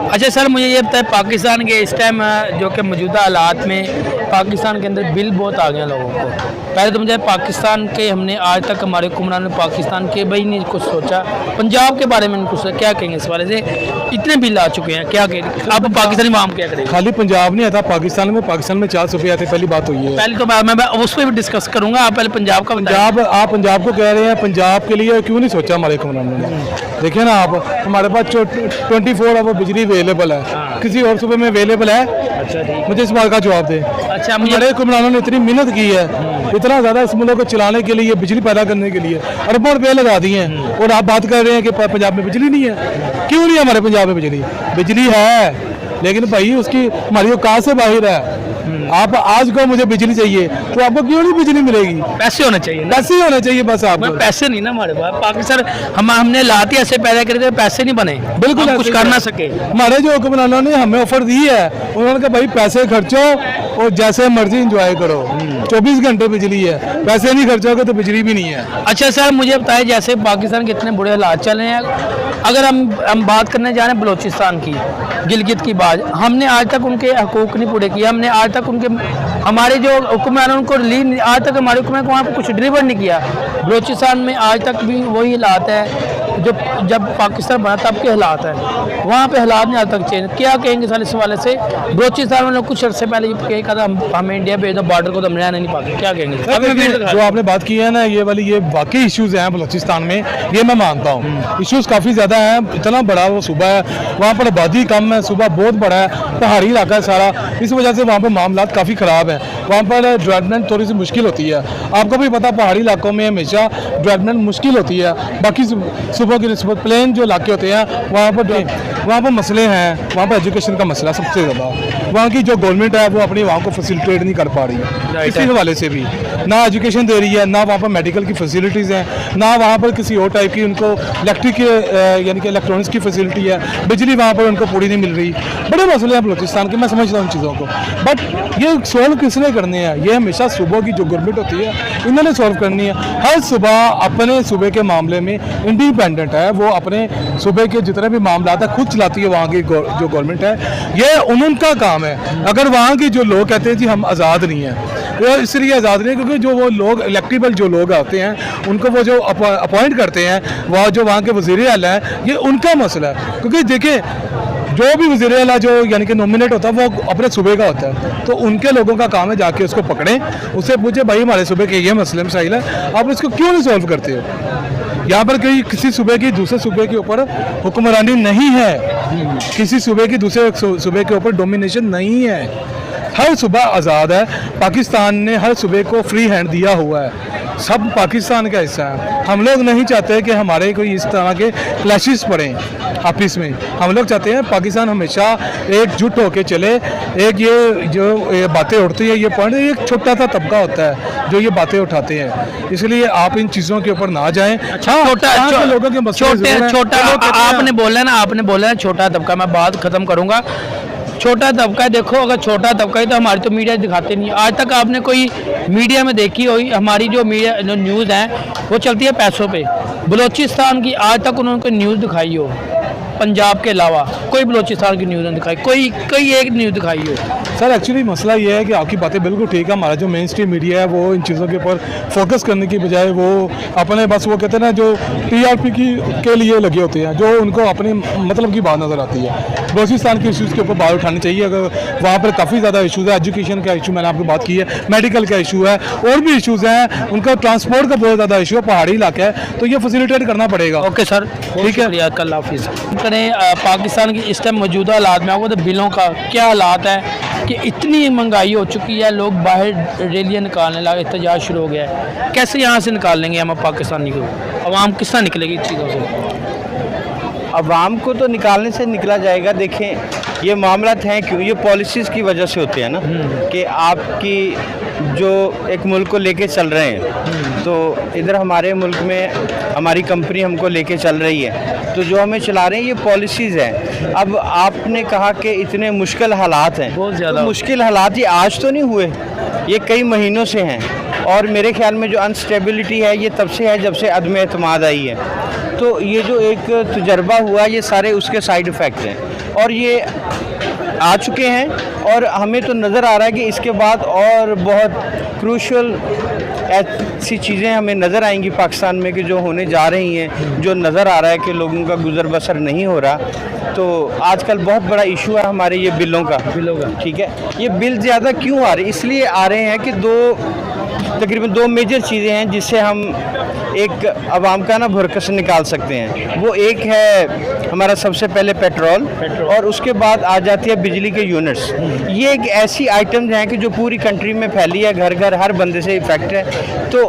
अच्छा सर, मुझे ये बताएं, पाकिस्तान के इस टाइम जो कि मौजूदा हालात में पाकिस्तान के अंदर बिल बहुत आ गए हैं लोगों को। पहले तो मुझे पाकिस्तान के हमने आज तक हमारे हुक्मरान ने पाकिस्तान के भाई नहीं कुछ सोचा, पंजाब के बारे में कुछ क्या कहेंगे इस बारे से? इतने बिल आ चुके हैं, क्या कहेंगे आप पाकिस्तानी आवाम क्या करेंगे? खाली पंजाब नहीं आता, पाकिस्तान में 4 सूबे आते, पहली बात तो ये है। पहले तो मैं उस पर भी डिस्कस करूंगा, आप पहले पंजाब का बताएं। आप पंजाब को कह रहे हैं, पंजाब के लिए क्यों नहीं सोचा हमारे हुक्मरानों ने? देखिए ना आप, हमारे पास 24 आवर बिजली अवेलेबल है, किसी और सूबे में अवेलेबल है? अच्छा ठीक, मुझे इस बात का जवाब दे। अच्छा हमारे हुक्मरानों ने इतनी मेहनत की है, इतना ज़्यादा इस मुल्क को चलाने के लिए, बिजली पैदा करने के लिए अरबों रुपये लगा दिए हैं, और आप बात कर रहे हैं कि पंजाब में बिजली नहीं है। क्यों नहीं है हमारे पंजाब में बिजली? बिजली है, लेकिन भाई उसकी हमारी औकात से बाहर है। आप आज को मुझे बिजली चाहिए, तो आपको क्यों नहीं बिजली मिलेगी? पैसे होने चाहिए ना? पैसे होने चाहिए बस आपको। पैसे नहीं ना हमारे पास, पाकिस्तान हमने लाते ऐसे पैदा करे थे, पैसे नहीं बने, बिल्कुल कुछ कर ना सके। हमारे जो हुक्मरानों ने हमें ऑफर दी है, उन्होंने कहा भाई पैसे खर्चो और जैसे मर्जी एंजॉय करो, 24 घंटे बिजली है, पैसे नहीं खर्चोगे तो बिजली भी नहीं है। अच्छा सर, मुझे बताएं, जैसे पाकिस्तान के इतने बुरे हालात चल रहे हैं, अगर हम बात करने जा रहे हैं बलूचिस्तान की, गिलगित की बात, हमने आज तक उनके हकूक नहीं पूरे किए, हमने आज तक हमारे जो हुक्मरान उनको रिलीज, आज तक हमारे हुक्मरान को वहाँ पर कुछ डिलीवर नहीं किया। बलूचिस्तान में आज तक भी वही हालात है जो जब पाकिस्तान बना तब के हालात है, वहाँ पे हालात नहीं आज तक चेंज। क्या कहेंगे सर इस वाले से? बलूचिस्तान में कुछ अर्से पहले ये कहा था हमें इंडिया भेज दो, बॉर्डर को तो हम रहने नहीं पाते, क्या कहेंगे? जो आपने बात की है ना, ये वाली, ये वाकई इश्यूज हैं बलूचिस्तान में, ये मैं मानता हूँ। इश्यूज काफ़ी ज़्यादा हैं, इतना बड़ा वो सूबा है, वहाँ पर आबादी कम है, सूबा बहुत बड़ा है, पहाड़ी इलाका है सारा, इस वजह से वहाँ पर मामला काफ़ी ख़राब है। वहाँ पर डेवलपमेंट थोड़ी सी मुश्किल होती है, आपको भी पता, पहाड़ी इलाकों में हमेशा डेवलपमेंट मुश्किल होती है। बाकी सूबों की निस्बत प्लेन जो इलाके होते हैं, वहाँ पर मसले हैं, वहाँ पर एजुकेशन का मसला सबसे ज़्यादा, वहाँ की जो गवर्नमेंट है वो अपनी वहाँ को फैसिलिटेट नहीं कर पा रही है, इसी हवाले से भी ना एजुकेशन दे रही है, ना वहाँ पर मेडिकल की फैसिलिटीज़ हैं, ना वहाँ पर किसी और टाइप की उनको इलेक्ट्रिक यानी कि इलेक्ट्रॉनिक्स की फैसिलिटी है, बिजली वहाँ पर उनको पूरी नहीं मिल रही। बड़े मसले हैं बलूचिस्तान के, मैं समझता हूँ उन चीज़ों को, बट ये सॉल्व किसने करने हैं? ये हमेशा सूबों की जो गवर्नमेंट होती है इन्होंने सॉल्व करनी है। हर सूबा अपने सूबे के मामले में इंडिपेंडेंट है, वो अपने सूबे के जितने भी मामला है खुद चलाती है, वहाँ की जो गवर्नमेंट है, ये उनका काम है। अगर वहाँ के जो लोग कहते हैं जी हम आज़ाद नहीं हैं, वो इसलिए आज़ाद नहीं है क्योंकि जो वो लोग इलेक्टेबल जो लोग आते हैं उनको वो जो अपॉइंट करते हैं, वह जो वहाँ के वज़ीर आला है, ये उनका मसला है। क्योंकि देखिए, जो भी वज़ीर आला जो यानी कि नॉमिनेट होता है वो अपने सूबे का होता है, तो उनके लोगों का काम है जाके उसको पकड़ें, उससे पूछे भाई हमारे सूबे के ये मसले मसाइल है, आप इसको क्यों नहीं सॉल्व करते हो? यहाँ पर कहीं किसी सूबे की दूसरे सूबे के ऊपर हुक्मरानी नहीं है, किसी सूबे की दूसरे सूबे के ऊपर डोमिनेशन नहीं है, हर सूबा आज़ाद है। पाकिस्तान ने हर सूबे को फ्री हैंड दिया हुआ है, सब पाकिस्तान का हिस्सा है। हम लोग नहीं चाहते कि हमारे कोई इस तरह के क्लैशेस पड़ें आपस में, हम लोग चाहते हैं पाकिस्तान हमेशा एकजुट होकर चले। एक ये जो बातें उठती है, ये पॉइंट, एक छोटा सा तबका होता है जो ये बातें उठाते हैं, इसलिए आप इन चीज़ों के ऊपर ना जाएं। छोटा लोगों के छोटा आपने बोला ना छोटा तबका, मैं बात खत्म करूँगा। छोटा तबका, देखो अगर छोटा तबका ही तो हमारी तो मीडिया दिखाते नहीं। आज तक आपने कोई मीडिया में देखी हो, हमारी जो मीडिया जो न्यूज़ है वो चलती है पैसों पे। बलूचिस्तान की आज तक उन्होंने कोई न्यूज़ दिखाई हो पंजाब के अलावा? कोई बलूचिस्तान की न्यूज़ नहीं दिखाई, कोई एक न्यूज़ दिखाई हो? सर एक्चुअली मसला ये है कि आपकी बातें बिल्कुल ठीक है, हमारा जो मेन स्ट्रीम मीडिया है वो इन चीज़ों के ऊपर फोकस करने की बजाय वो अपने बस वो कहते हैं ना, जो टीआरपी के लिए लगे होते हैं, जो उनको अपनी मतलब की बात नज़र आती है। बलूचिस्तान के इशूज़ के ऊपर बात उठानी चाहिए। अगर वहाँ पर काफ़ी ज़्यादा इशूज़ है, एजुकेशन का इशू मैंने आपको बात की है, मेडिकल का इशू है, और भी इशूज़ हैं, उनका ट्रांसपोर्ट का बहुत ज़्यादा इशू है, पहाड़ी इलाका है, तो ये फैसिलिटेट करना पड़ेगा। ओके सर, ठीक है, अल्लाह हाफिज़। करें पाकिस्तान की इस टाइम मौजूदा हालात में आपको तो बिलों का क्या हालात है कि इतनी महंगाई हो चुकी है, लोग बाहर रैलियाँ निकालने लगे, एहतजाज शुरू हो गया है। कैसे यहाँ से निकाल लेंगे हम पाकिस्तानी को? अवाम किस तरह निकलेगी इस चीज़ों से? अवाम को तो निकालने से निकला जाएगा। देखें, ये मामला हैं क्यों, ये पॉलिसीज़ की वजह से होते हैं ना, कि आपकी जो एक मुल्क को लेके चल रहे हैं, तो इधर हमारे मुल्क में हमारी कंपनी हमको लेके चल रही है, तो जो हमें चला रहे हैं ये पॉलिसीज़ हैं। अब आपने कहा कि इतने मुश्किल हालात हैं, बहुत ज़्यादा। तो मुश्किल हालात ये आज तो नहीं हुए, ये कई महीनों से हैं, और मेरे ख्याल में जो अनस्टेबिलिटी है ये तब से है जब से अदम एतमाद आई है। तो ये जो एक तजर्बा हुआ, ये सारे उसके साइड इफ़ेक्ट हैं। और ये आ चुके हैं और हमें तो नज़र आ रहा है कि इसके बाद और बहुत क्रूशल ऐसी चीज़ें हमें नज़र आएंगी पाकिस्तान में कि जो होने जा रही हैं, जो नज़र आ रहा है कि लोगों का गुजर बसर नहीं हो रहा। तो आजकल बहुत बड़ा इशू है हमारे ये बिलों का, ठीक है। ये बिल ज़्यादा क्यों आ रहे हैं? इसलिए आ रहे हैं कि तकरीबन दो मेजर चीज़ें हैं जिससे हम एक आवाम का ना भुरकस निकाल सकते हैं। वो एक है हमारा सबसे पहले पेट्रोल और उसके बाद आ जाती है बिजली के यूनिट्स। ये एक ऐसी आइटम्स हैं कि जो पूरी कंट्री में फैली है, घर घर हर बंदे से इफेक्ट है। तो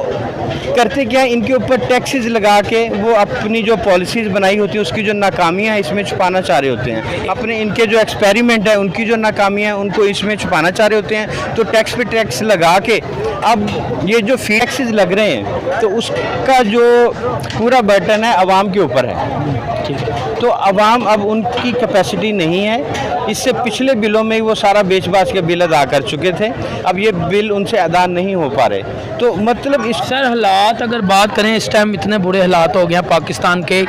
करते क्या है, इनके ऊपर टैक्सेस लगा के वो अपनी जो पॉलिसीज़ बनाई होती है उसकी जो नाकामियाँ हैं इसमें छुपाना चाह रहे होते हैं। अपने इनके जो एक्सपेरिमेंट है उनकी जो नाकामियाँ हैं उनको इसमें छुपाना चाह रहे होते हैं। तो टैक्स पे टैक्स लगा के अब ये जो फी टैक्सेस लग रहे हैं तो उसका जो पूरा बर्डन है आवाम के ऊपर है, ठीक है। तो आवाम अब उनकी कैपेसिटी नहीं है। इससे पिछले बिलों में वो सारा बेच बाच के बिल अदा कर चुके थे, अब ये बिल उनसे अदा नहीं हो पा रहे। तो मतलब इस सर हालात अगर बात करें इस टाइम इतने बुरे हालात हो गए हैं पाकिस्तान के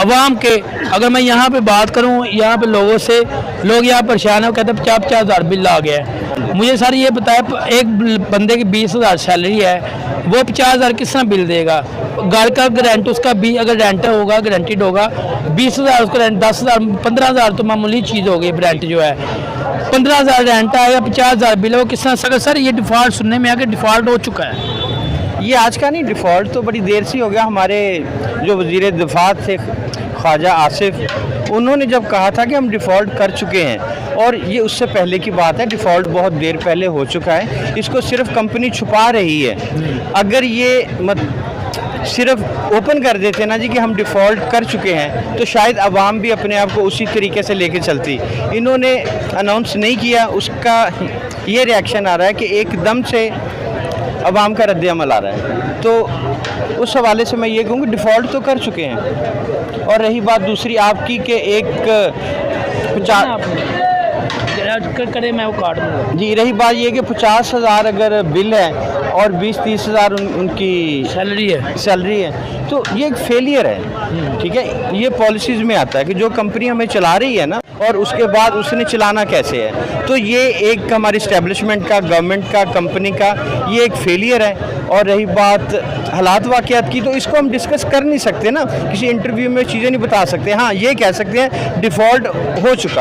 अवाम के। अगर मैं यहाँ पे बात करूँ, यहाँ पे लोगों से, लोग यहाँ परेशान है, कहते हैं 50,000 बिल आ गया है। मुझे सर ये बताया, एक बंदे की 20,000 सैलरी है, वो 50,000 किस तरह बिल देगा? घर का रेंट उसका भी अगर रेंट होगा, गारंटीड होगा, 20,000 उसका रेंट, 10,000 15,000 तो मामूली चीज़ हो गई। रेंट जो है 15,000 रेंट आएगा, 50,000 बिल, वो किस तरह? सर ये डिफ़ॉल्ट सुनने में आके डिफ़ॉल्ट हो चुका है। ये आज का नहीं, डिफ़ॉल्ट तो बड़ी देर से हो गया। हमारे जो वज़ीर दिफ़ा थे ख्वाजा आसिफ, उन्होंने जब कहा था कि हम डिफ़ॉल्ट कर चुके हैं, और ये उससे पहले की बात है, डिफ़ॉल्ट बहुत देर पहले हो चुका है। इसको सिर्फ कंपनी छुपा रही है। अगर ये सिर्फ ओपन कर देते ना जी कि हम डिफ़ॉल्ट कर चुके हैं, तो शायद आवाम भी अपने आप को उसी तरीके से लेके चलती। इन्होंने अनाउंस नहीं किया, उसका ये रिएक्शन आ रहा है कि एकदम से आवाम का रद्द अमल आ रहा है। तो उस हवाले से मैं ये कहूँगी डिफ़ॉल्ट तो कर चुके हैं। और रही बात दूसरी आपकी कि करे मैं वो काट दूँगा जी, रही बात ये कि 50,000 अगर बिल है और 20-30 हज़ार उनकी सैलरी है, तो ये एक फेलियर है, ठीक है। ये पॉलिसीज़ में आता है कि जो कंपनी हमें चला रही है ना, और उसके बाद उसने चलाना कैसे है, तो ये एक हमारी इस्टेब्लिशमेंट का, गवर्नमेंट का, कंपनी का ये एक फेलियर है। और रही बात हालात वाक़यात की, तो इसको हम डिस्कस कर नहीं सकते ना, किसी इंटरव्यू में चीज़ें नहीं बता सकते। हाँ, ये कह सकते हैं डिफ़ॉल्ट हो चुका है।